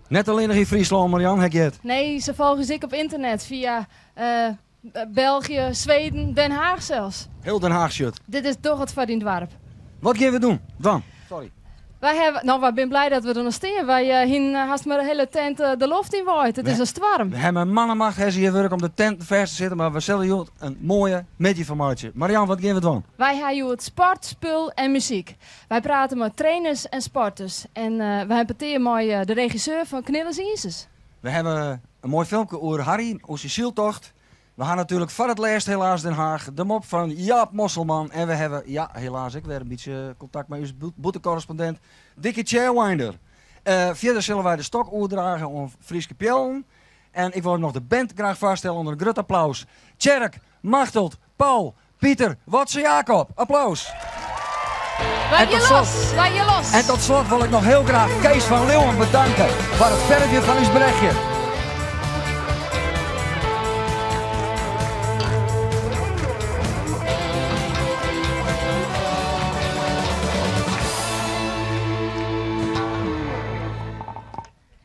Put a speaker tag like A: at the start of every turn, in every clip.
A: Net alleen nog in Friesland, Marian, heb je het?
B: Nee, ze volgen zich op internet via België, Zweden, Den Haag zelfs.
A: Heel Den Haag shit.
B: Dit is toch het verdiendwarp.
A: Wat gaan we doen dan? Sorry.
B: Wij zijn blij dat we er nog staan. Wij haast maar de hele tent de loft in waait. Het is een storm.
A: We hebben een mannenmacht, hij is hier werk om de tent vast te zitten, maar we zullen jullie een mooie medieformaatje. Marian, wat gaan we doen?
B: Wij hebben het sport, spul en muziek. Wij praten met trainers en sporters. En wij hebben met de regisseur van Knillers Inses.
A: We hebben een mooi filmpje over Harry, over zijn zieltocht. We gaan natuurlijk voor het laatst helaas Den Haag de mop van Jaap Mosselman. En we hebben, ja helaas, ik weer een beetje contact met onze boetecorrespondent Dickie Chairwinder. Verder zullen wij de stok overdragen om Frieske Pjellen. En ik wil nog de band graag vaststellen onder een groot applaus. Tjerk, Machteld, Paul, Pieter, Watse Jacob. Applaus.
B: Wij je los.
A: En tot slot wil ik nog heel graag Kees van Leeuwen bedanken voor het verfje van uw berichtje.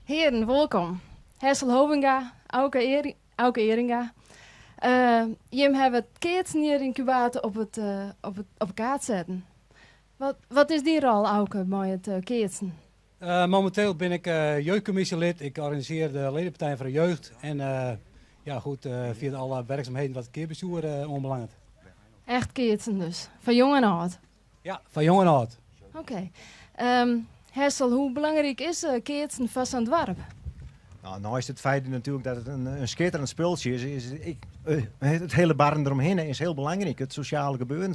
B: Heren, welkom. Hessel Hovinga, Auke Eringa. Jim hebben het keertje hier in Cubate op kaart zetten. Wat is die rol, Auke, bij het keertje?
C: Momenteel ben ik jeugdcommissielid. Ik organiseer de ledenpartij voor de jeugd. En via alle werkzaamheden wat het keerbestuur onbelangrijk.
B: Echt keertje dus, van jong en oud?
C: Ja, van jong en oud.
B: Oké. Hessel, hoe belangrijk is keertje vast aan het warp?
D: Nou is het feit natuurlijk dat het een schitterend speeltje is. Het hele barren eromheen is heel belangrijk. Het sociale gebeuren,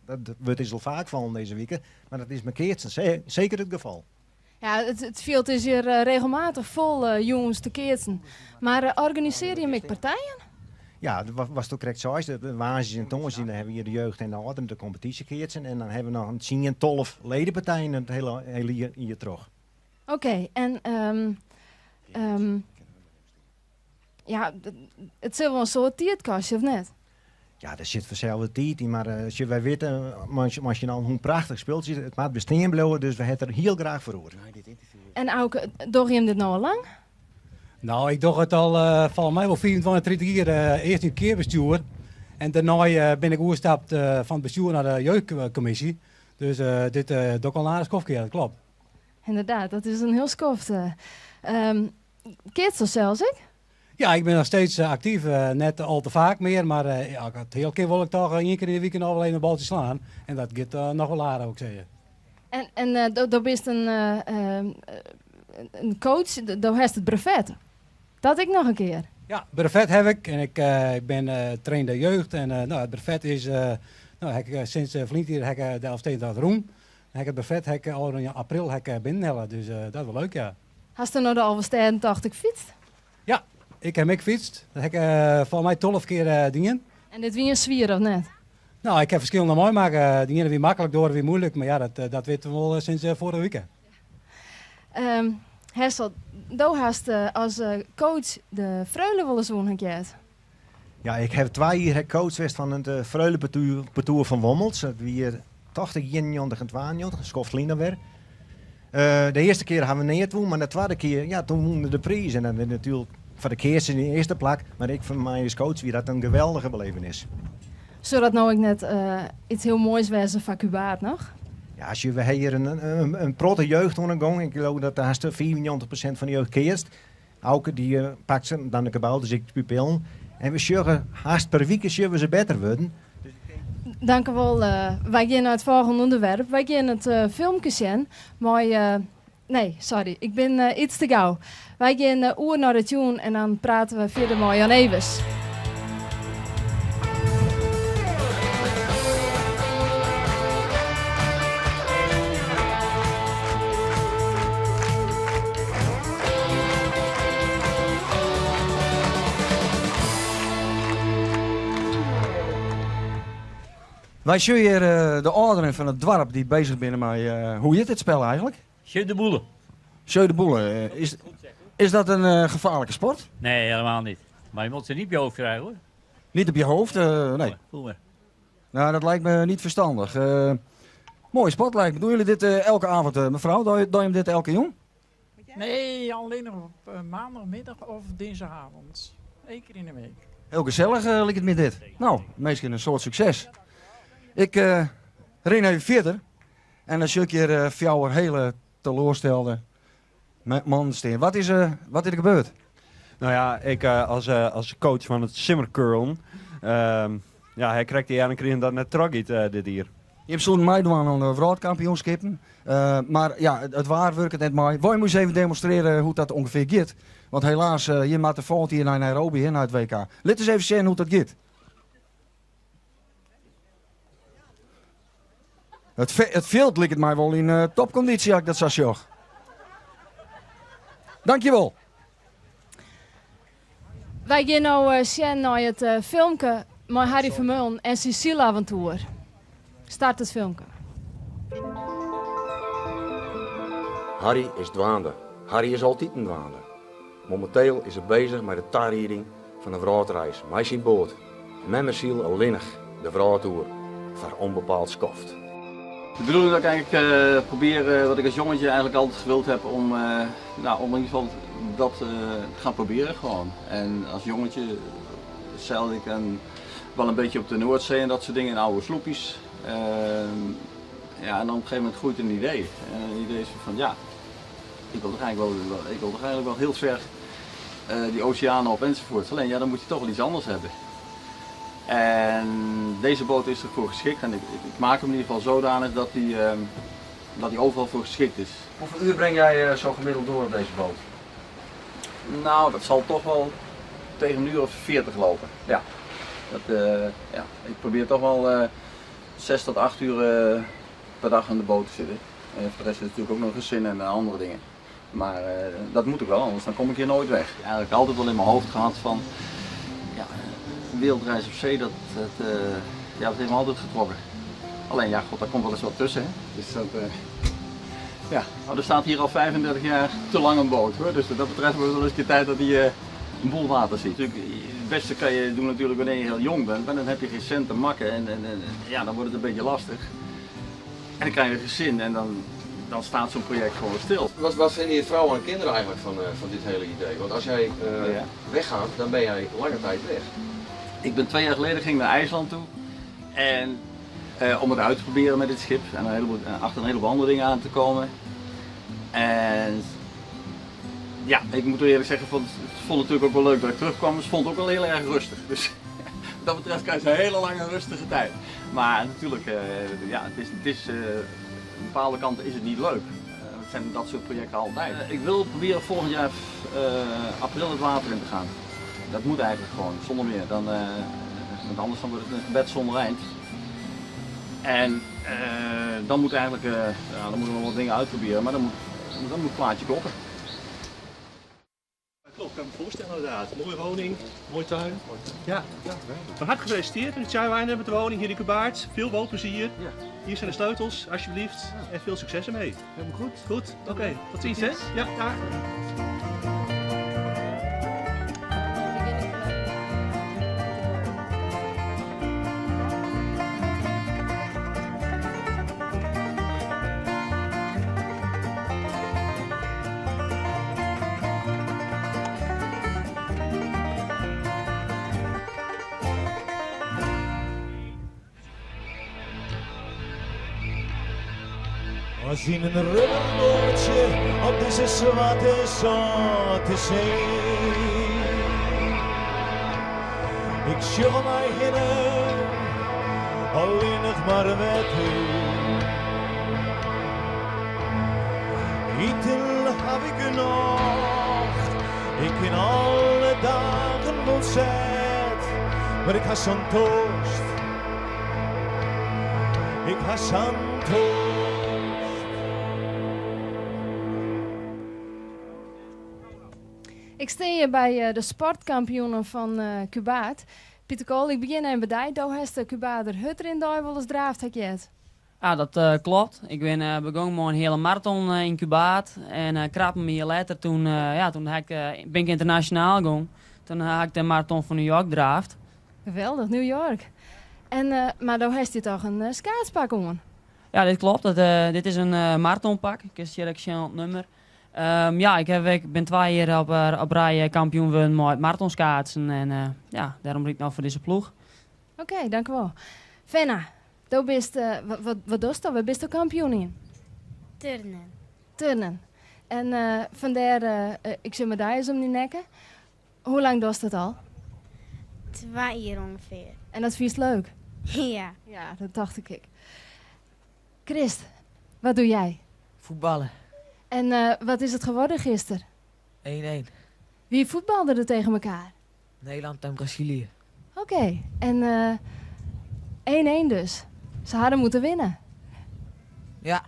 D: dat wordt is al vaak van deze weken. Maar dat is met keertsen zeker het geval.
B: Ja, het veld is hier regelmatig vol jongens te keertsen. Maar organiseer je met partijen?
D: Ja, dat was toch correct zo. De waasjes en tongens, dan hebben we hier de jeugd en de ouderen, de competitiekeertsen. En dan hebben we nog een 10 en 12 ledenpartijen het hele hier terug.
B: Oké, en het zal wel een soort tietkastje, of net?
D: Ja, er zit vanzelf tijd in, maar wij weten, als je nou hoe prachtig speelt, het maakt bestaan blijven, dus we hebben er heel graag voor.
B: En Auke, doe je hem dit nou al lang?
C: Nou, ik doe het al volgens mij wel 24, 30 jaar eerst in het keerbestuur. En daarna ben ik overgestapt van het bestuur naar de jeugdcommissie. Dus dit doe ik al een aardig kofkeer, dat klopt.
B: Inderdaad, dat is een heel skoft. Kids of zelfs, ik?
C: Ja, ik ben nog steeds actief. Net al te vaak meer, maar het heel keer wil ik toch 1 keer in de weekend al alleen een baltje slaan. En dat gaat nog wel aardig, ook zeggen.
B: En daar bist een coach, daar heeft het brevet. Dat ik nog een keer.
C: Ja, brevet heb ik en ik ben trainer de jeugd. En het brevet is, sinds vriend hier heb ik de Elfstedendag Roem. Het brevet heb ik al in april binnenhellen, dus dat is wel leuk, ja.
B: Hast u nou de Alversteden 80 gefietst?
C: Ja, ik heb gefietst. Dat heb ik volgens mij 12 keer dingen.
B: En dit wie een zwier of net?
C: Nou, ik heb verschillende mooi maken. Dingen wie makkelijk door, wie moeilijk. Maar ja, dat weten we wel sinds vorige week.
B: Hessel, du hast als coach de Freule willen zo'n gehad.
D: Ja, ik heb 2 jaar coach geweest van het Freulenpartour van Wommels. Dat weer 80, 91 en 92, Schoftliner weer. De eerste keer hebben we niet gewonnen, maar de tweede keer, ja, toen wonnen we de prijs. En dan werd natuurlijk voor de keers in de eerste plek. Maar ik van mij als coach weer dat een geweldige belevenis.
B: Zou dat nou ook net iets heel moois wezen van Cubaat nog?
D: Ja, als je we hebben hier een protte jeugd ondergang. Ik geloof dat daar 94% van de jeugd keerst. Auke die pakt ze dan de kabouter, dus ik pupillen. En we zullen haast per week zullen ze beter worden.
B: Dank u wel. Wij gaan naar het volgende onderwerp. Wij gaan het filmpje zien. Maar nee, sorry. Ik ben iets te gauw. Wij gaan oer naar de tune en dan praten we verder met Jan Evers.
A: Wij zien hier de ouderen van het dorp die bezig zijn met hoe heet dit spel eigenlijk?
E: Jeu de boule.
A: Jeu de boule. Is dat een gevaarlijke sport?
E: Nee, helemaal niet. Maar je moet ze niet op je hoofd krijgen hoor.
A: Niet op je hoofd? Nee.
E: Voel maar.
A: Nou, dat lijkt me niet verstandig. Mooi sport lijkt me. Doen jullie dit elke avond, mevrouw? Doe je hem dit elke jong?
F: Wat Nee, alleen op maandagmiddag of dinsdagavond. 1 keer in de week.
A: Heel gezellig lijkt het met dit. Nou, misschien een soort succes. Ik ren even verder. En dan zie ik hier voor jou een hele teleurstelde man staan. Wat is er gebeurd?
G: Nou ja, ik als coach van het Simmerkurlen, ja, hij krijgt die jaren kregen dat net tragiet dit hier.
A: Je hebt zo'n meedoen aan de wereldkampioenschappen. Maar ja, het waar werkt het net maar. Wij moeten even demonstreren hoe dat ongeveer gaat. Want helaas, je maakt de volgend hier naar Nairobi, hè, naar het WK. Laat eens even zien hoe dat gaat. Het veld lijkt het mij wel in topconditie als ik dat zo zag. Dankjewel.
B: Wij gaan nou zien naar het filmpje met Harry Vermeulen en Cecile avontuur. Start het filmpje.
A: Harry is dwaande. Harry is altijd een dwaande. Momenteel is hij bezig met de tarrieding van een vrachtreis. Met zijn boot. Met mijn ziel alleenig de vrachttoer. Voor onbepaald schoft.
H: De bedoeling dat ik eigenlijk probeer, wat ik als jongetje eigenlijk altijd gewild heb, om in ieder geval dat te gaan proberen gewoon. En als jongetje zeilde ik wel een beetje op de Noordzee en dat soort dingen in oude sloepjes. Ja, en dan op een gegeven moment groeit een idee. En een idee is van ja, ik wil toch eigenlijk wel heel ver die oceanen op enzovoort. Alleen ja, dan moet je toch wel iets anders hebben. En deze boot is ervoor geschikt en ik maak hem in ieder geval zodanig dat hij overal voor geschikt is.
A: Hoeveel uur breng jij zo gemiddeld door op deze boot?
H: Nou, dat zal toch wel tegen een uur of 40 lopen. Ja. Ik probeer toch wel 6 tot 8 uur per dag aan de boot te zitten. En voor de rest is natuurlijk ook nog gezin en andere dingen. Maar dat moet ik wel, anders dan kom ik hier nooit weg. Eigenlijk altijd wel in mijn hoofd gehad van ja, een wereldreis op zee, dat heeft me altijd getrokken. Alleen ja, god, daar komt wel eens wat tussen. Hè? Dus dat, nou, er staat hier al 35 jaar te lang een boot hoor. Dus wat dat betreft wordt het wel eens een tijd dat hij een boel water ziet. Het beste kan je doen natuurlijk wanneer je heel jong bent, maar dan heb je geen cent te makken en ja, dan wordt het een beetje lastig. En dan krijg je een gezin en dan staat zo'n project gewoon stil.
I: Wat vinden je vrouwen en kinderen eigenlijk van dit hele idee? Want als jij weggaat, dan ben jij lange tijd weg.
H: Ik ben 2 jaar geleden ging naar IJsland toe en om het uit te proberen met dit schip en achter een heleboel andere dingen aan te komen. En ja, ik moet eerlijk zeggen, ik vond het natuurlijk ook wel leuk dat ik terugkwam, dus ik vond het ook wel heel erg rustig. Dus wat dat betreft krijg je een hele lange rustige tijd. Maar natuurlijk, het is aan bepaalde kanten is het niet leuk. Het zijn dat soort projecten altijd. Ik wil proberen volgend jaar april het water in te gaan. Dat moet eigenlijk gewoon, zonder meer. Want anders dan wordt het een gebed zonder eind. En dan moet eigenlijk, dan moeten we nog wat dingen uitproberen, maar dan moet het plaatje kloppen.
J: Klopt, kan ik me voorstellen inderdaad. Mooie woning, mooi tuin. Ja. Van harte gefeliciteerd met de Chaiwijn met de woning hier in Kubaert. Veel woonplezier. Hier zijn de sleutels, alsjeblieft. En veel succes ermee. Helemaal goed. Goed, oké. Tot ziens hè. Ja, daar.
K: We zien een rubberbootje op deze zwarte zoute zee. Ik sjugel mij hinnen, alleen nog maar met u. Eten heb ik nog, ik in alle dagen ontzet. Maar ik ga zo'n toast, ik ga zo'n toast.
B: Ik sta hier bij de sportkampioenen van Kubaat. Pieter Kool, ik begin even bij jou. Daar heeft de Kubaater Hutter in daar wel eens draaft, heb je het?
L: Ja, dat klopt. Ik ben begonnen met een hele marathon in Kubaat. En krap me hier later, toen ben ik internationaal gegaan. Toen heb ik de marathon van New York draaft.
B: Geweldig, New York. En, maar daar heeft je toch een schaatspak om?
L: Ja, dit klopt. Dit is een marathonpak. Ik zie dat nummer. Ja, ik ben 2 jaar op rij kampioen geworden met marathonschaatsen. En ja, daarom ben ik nou voor deze ploeg.
B: Oké, dank u wel. Fenna, du bist, wat doe je? Waar bist du kampioen in?
M: Turnen.
B: Turnen. En vandaar, ik zie medailles om die nekken. Hoe lang doe je dat al?
M: 2 jaar ongeveer.
B: En dat vind je leuk?
M: Ja.
B: Ja, dat dacht ik. Christ, wat doe jij?
N: Voetballen. 1-1.
B: En wat is het geworden gisteren? Wie voetbalde er tegen elkaar?
N: Nederland en Brazilië.
B: Oké, en 1-1 dus. Ze hadden moeten winnen.
N: Ja.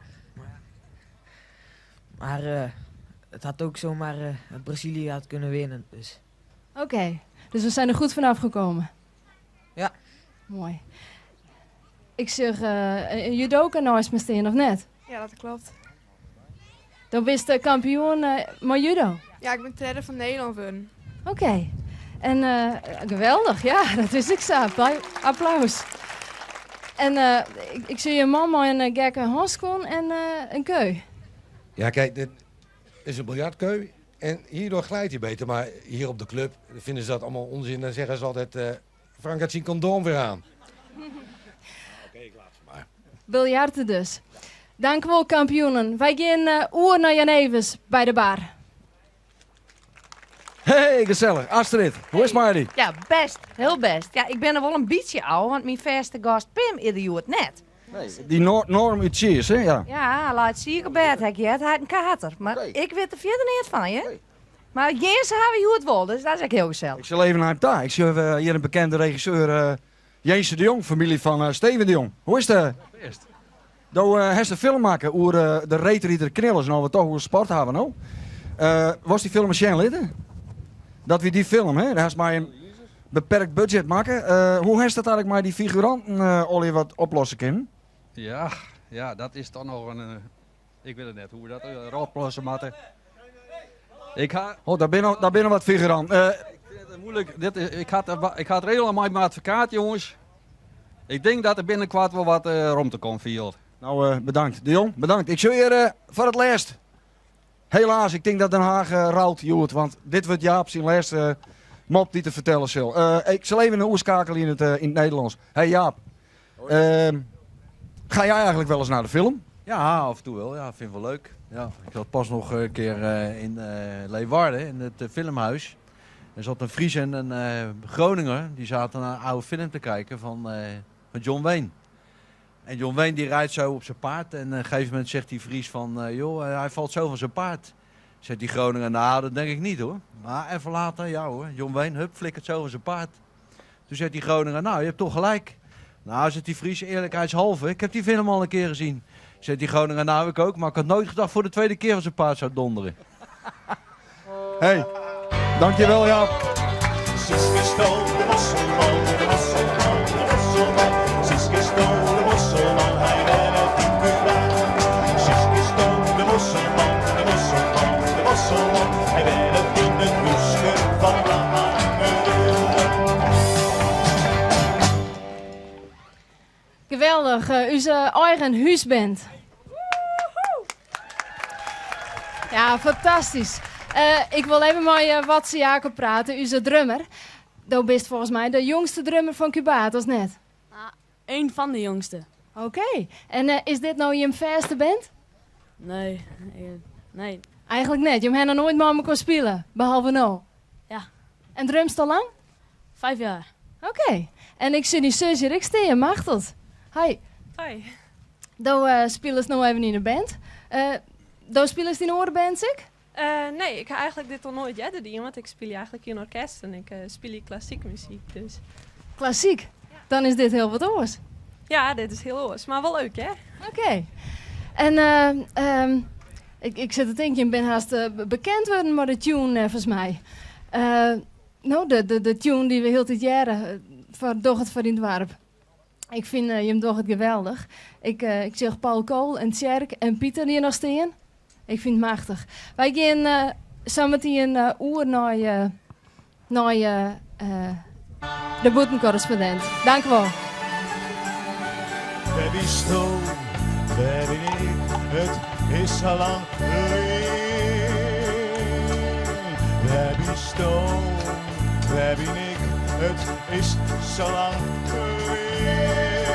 N: Maar het had ook zomaar Brazilië had kunnen winnen. Dus.
B: Oké, dus we zijn er goed vanaf gekomen.
N: Ja.
B: Mooi. Ik zeg, judoka naast me staan, of net?
O: Ja, dat klopt.
B: Dan bist de kampioen met judo?
O: Ja, ik ben 3e van Nederland geworden.
B: Oké. En geweldig, ja, dat is ik zo. Applaus. En ik zie je man met een gekke handschoen en een keu.
P: Ja, kijk, dit is een biljartkeu en hierdoor glijdt hij beter. Maar hier op de club vinden ze dat allemaal onzin. Dan zeggen ze altijd, Frank had zijn condoom weer aan. Oké, ik laat ze maar.
B: Biljarten dus. Dank u wel, kampioenen. Wij gaan oer naar Jan Evers bij de bar.
A: Hey, gezellig. Astrid, hoe is Marty?
Q: Ja, best. Heel best. Ja, ik ben er wel een beetje oud, want mijn verste gast Pim ieder het net.
A: Nee, die Norm uit Cheers, hè? Ja.
Q: Ja, laat ziek op bed, hij had een kater. Maar ik weet er verder niet van, je. Maar Jens hebben je het wel, dus dat is echt heel gezellig.
A: Ik zal even naar hem daar. Ik zie hier een bekende regisseur, Jeense de Jong, familie van Steven de Jong. Hoe is het?
R: Best.
A: Nou, heeft een film maken over de reetrieter knillers, nou we toch over sport hebben, nou. Was die film een Shane Litten? Dat we die film, hè? Daar is maar een beperkt budget maken. Hoe heeft dat eigenlijk maar die figuranten al wat oplossen kunnen?
R: Ja, dat is toch nog een... ik weet het net hoe we dat oplossen moeten.
A: Oh, daar binnen wat figuranten.
R: Ik vind het moeilijk. Ik had regelen met mijn advocaat, jongens. Ik denk dat er binnenkort wel wat ruimte komt voor jullie.
A: Nou, bedankt. De Jong, bedankt. Ik zie hier voor het laatst. Helaas, ik denk dat Den Haag rouwt, Joert, want dit wordt Jaap zijn laatste mop die te vertellen zal. Ik zal even een oerskakelen in het Nederlands. Hey Jaap, ga jij eigenlijk wel eens naar de film?
S: Ja, af en toe wel. Ja, vind ik wel leuk. Ja, ik zat pas nog een keer in Leeuwarden, in het filmhuis. Er zat een Fries en een Groninger, die zaten naar een oude film te kijken van John Wayne. En John Wayne die rijdt zo op zijn paard en op een gegeven moment zegt die Fries van, joh, hij valt zo van zijn paard. Zegt die Groninger, nou dat denk ik niet hoor. Maar even later, ja hoor, John Wayne, hup, flikkert zo van zijn paard. Toen zegt die Groninger, nou je hebt toch gelijk. Nou, zegt die Fries, eerlijkheidshalve, ik heb die film al een keer gezien. Zegt die Groninger, nou ik ook, maar ik had nooit gedacht voor de tweede keer van zijn paard zou donderen.
A: Hey, dankjewel Jaap.
K: Siske Stol, de mosselman, de mosselman, de mosselman. Siske Stol, de mosselman, hij werkt in Cuba. Siske Stol, de mosselman, de mosselman, de mosselman. Hij werkt in het busje van de
B: Geweldig, onze eigen huisband. Ja, fantastisch. Ik wil even met Watse Jacob praten, onze drummer. Dat bent volgens mij de jongste drummer van Cubaat, net?
L: Eén van de jongste.
B: Oké. En is dit nou je verste band?
L: Nee.
B: Eigenlijk net. Je hebt nog nooit met me kon spelen, behalve nou.
L: Ja.
B: En drumst al lang?
L: 5 jaar.
B: Oké. En ik zie die zus hier, ik steen je machteld. Hi.
O: Hoi.
B: Dan spelen ze nou even in de band. Dan spelen ze in een band, ik?
O: Nee, ik heb eigenlijk dit al nooit jaren gedaan, want ik speel eigenlijk in orkest en ik speel klassiek muziek. Dus.
B: Klassiek? Ja. Dan is dit heel wat oors.
O: Ja, dit is heel oors, maar wel leuk, hè?
B: Oké. En ik zit te denken, je bent haast bekend worden met de tune, volgens mij. Nou, de tune die we heel dit jaren door het Verdiendwarp. Ik vind je hem toch het geweldig. Ik zeg Paul Kool en Tjerk en Pieter die er nog staan. Ik vind het machtig. Wij gaan zometeen oer naar de boetencorrespondent. Dank u wel.
K: Waar bist du, waar ben ik? Het is al lang geleden. Waar ben stoom, waar ben ik? Het is zo lang geweest.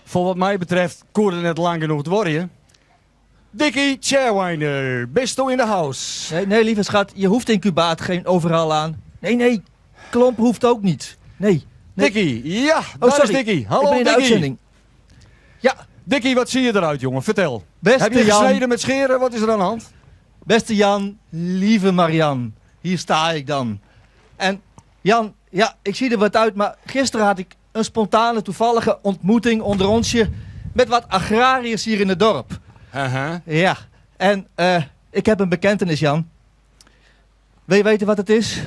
A: Voor wat mij betreft koerde net lang genoeg te worden. Dickie Chairwiner, bist u in de house?
T: Nee, lieve schat, je hoeft in Cubaat geen overal aan. Nee, klomp hoeft ook niet. Nee.
A: Dickie, ja,
T: Oh,
A: daar
T: sorry.
A: is Dickie. Hallo
T: Ik ben in de
A: Dickie.
T: uitzending. Ja.
A: Dickie, wat zie je eruit, jongen? Vertel.
T: Beste
A: Heb je
T: Jan.
A: gesneden met scheren? Wat is er aan de hand?
T: Beste Jan, lieve Marian, hier sta ik dan. En Jan, ja, ik zie er wat uit, maar gisteren had ik een spontane, toevallige ontmoeting onder onsje met wat agrariërs hier in het dorp. Ja, en ik heb een bekentenis, Jan. Wil je weten wat het is?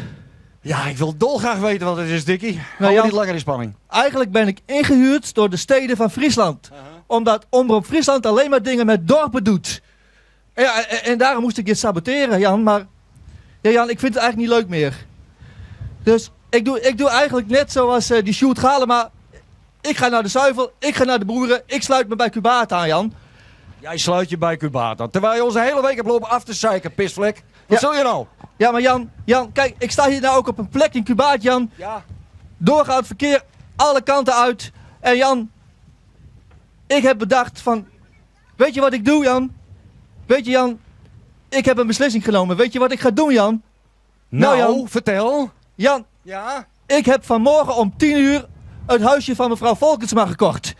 A: Ja, ik wil dolgraag weten wat het is, Dickie. Hou
T: Jan,
A: niet langer in spanning.
T: Eigenlijk ben ik ingehuurd door de steden van Friesland. Omdat Omroep Friesland alleen maar dingen met dorpen doet. Ja, en daarom moest ik dit saboteren, Jan. Maar ja, Jan, ik vind het eigenlijk niet leuk meer. Dus ik doe eigenlijk net zoals die Sjoerd Galema. Ik ga naar de zuivel, ik ga naar de boeren, ik sluit me bij Cubaat aan, Jan.
A: Jij sluit je bij Cubaat aan. Terwijl je onze hele week hebt lopen af te zeiken, pisvlek. Wat zul je nou?
T: Ja, maar Jan, kijk, ik sta hier nou ook op een plek in Cubaat, Jan.
A: Ja.
T: Doorgaand verkeer, alle kanten uit. En Jan, ik heb bedacht van, weet je wat ik doe, Jan? Weet je, Jan, ik heb een beslissing genomen. Weet je wat ik ga doen, Jan?
A: Nou,
T: Jan,
A: vertel.
T: Jan,
A: ja?
T: Ik heb vanmorgen om 10:00 het huisje van mevrouw Volkensma gekocht.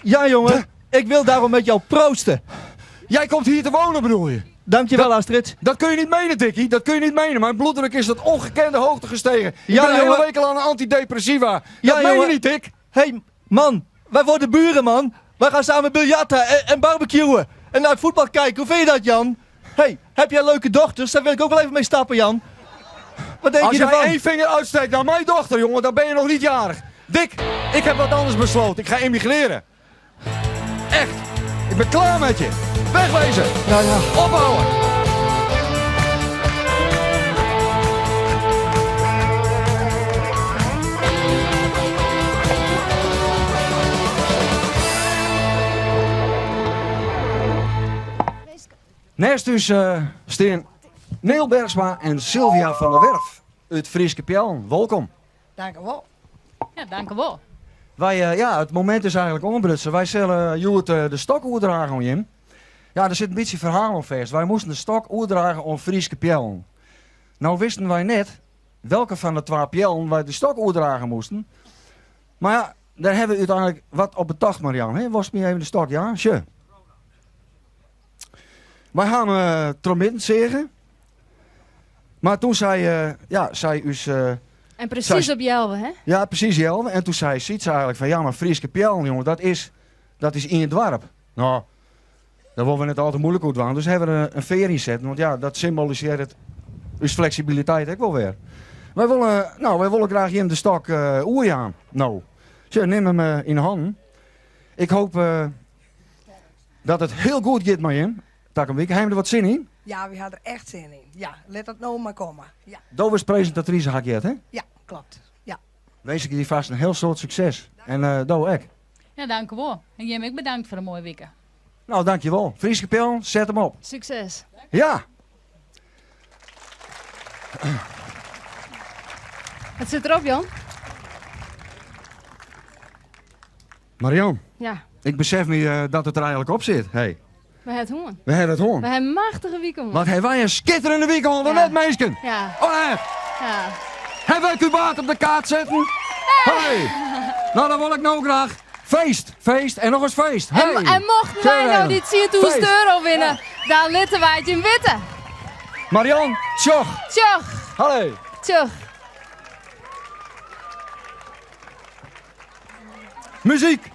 T: Ja, jongen, ik wil daarom met jou proosten.
A: Jij komt hier te wonen, bedoel je?
T: Dankjewel, Astrid.
A: Dat kun je niet menen, Dickie. Dat kun je niet menen. Mijn bloeddruk is tot ongekende hoogte gestegen. Ik
T: Ja,
A: ben de hele
T: jongen.
A: week al aan een antidepressiva. Dat
T: Ja,
A: meen je
T: jongen.
A: niet, Dick.
T: Hé, man, wij worden buren, man. Wij gaan samen biljarten en barbecuen. En naar het voetbal kijken. Hoe vind je dat, Jan? Hé, heb jij leuke dochters? Daar wil ik ook wel even mee stappen, Jan. Wat denk
A: Als
T: je
A: jij
T: ervan?
A: één vinger uitsteekt naar mijn dochter, jongen, dan ben je nog niet jarig. Dick, ik heb wat anders besloten. Ik ga emigreren. Echt. Ik ben klaar met je. Wegwezen.
T: Nou ja.
A: Ophouden. Naast dus staan Neel Bergsma en Sylvia van der Werf uit Frieske Pjellen. Welkom.
U: Dank u wel. Ja, dank u wel.
A: Wij, het moment is eigenlijk ombrutsen. Wij zullen Joert de stok oerdragen om Jim. Ja, er zit een beetje verhaal om vast. Wij moesten de stok oerdragen om Frieske Pjellen. Nou wisten wij net welke van de 2 pjellen wij de stok oerdragen moesten. Maar ja, daar hebben we uiteindelijk wat op bedacht, Marian. Hè? Was me even de stok, ja? Sure. Wij gaan trompeten zeggen. Maar toen zei us...
B: En precies op Jelwe, hè?
A: Ja, precies Jelwe. En toen zei Siets eigenlijk van ja, maar Frieske Pjellen, jongen, dat is in het dorp. Nou, daar worden we net altijd moeilijk uit waren. Dus hebben we een veer inzetten. Want ja, dat symboliseert het dus flexibiliteit ook wel weer. Wij willen graag Jim de stok oerjaan. Nou, zo, neem hem in de handen. Ik hoop dat het heel goed gaat met Jim. Takkenweek, heb je er wat zin in?
U: Ja, we hadden er echt zin in. Ja, let het nou maar komen. Ja,
A: Dovis presentatrice had je het, hè?
U: ja, klopt. Ja.
A: Wens ik je vast een heel soort succes. En Doe ek.
U: Ja, dank u wel. En Jim, ik bedankt voor een mooie week.
A: Nou, dankjewel. Frieske Pjellen, zet hem op.
B: Succes.
A: Ja.
B: Wat zit erop, Jan?
A: Marian,
B: Ja,
A: ik besef me dat het er eigenlijk op zit. Hey,
B: we hebben het hoorn.
A: we hebben het hoorn.
B: We hebben een machtige weekend.
A: Wat hebben wij een skitterende weekend, ja. Net meisken.
B: Ja.
A: Oh, nee.
B: Ja.
A: Hebben wij Cubaat op de kaart zetten? Hey. Nou, dan wil ik nou graag feest en nog eens feest. Hey.
B: En mochten wij nou die 10.000 euro winnen, dan litten wij het in witte.
A: Marian, tjoch.
B: Tjoch.
A: Hallo.
B: Tjoch.
A: Muziek.